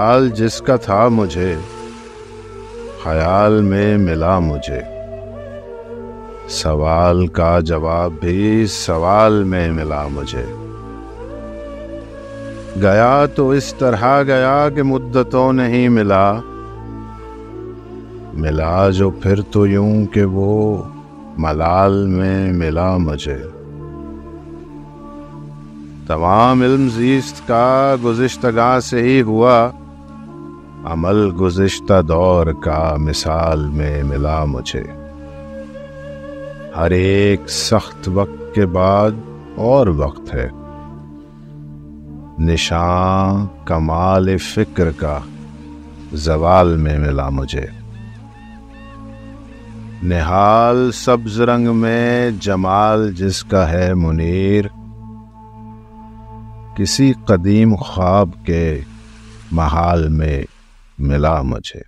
ख्याल जिसका था मुझे ख्याल में मिला मुझे, सवाल का जवाब भी सवाल में मिला मुझे। गया तो इस तरह गया कि मुद्दतों नहीं मिला, मिला जो फिर तो यूं कि वो मलाल में मिला मुझे। तमाम इल्म ज़ीस्त का गुज़िश्तगां से ही हुआ, अमल गुज़िश्ता दौर का मिसाल में मिला मुझे। हर एक सख्त वक्त के बाद और वक्त है, निशान कमाल फिक्र का ज़वाल में मिला मुझे। निहाल सब्ज़ रंग में जमाल जिसका है मुनीर, किसी कदीम ख्वाब के महाल में मिला मुझे।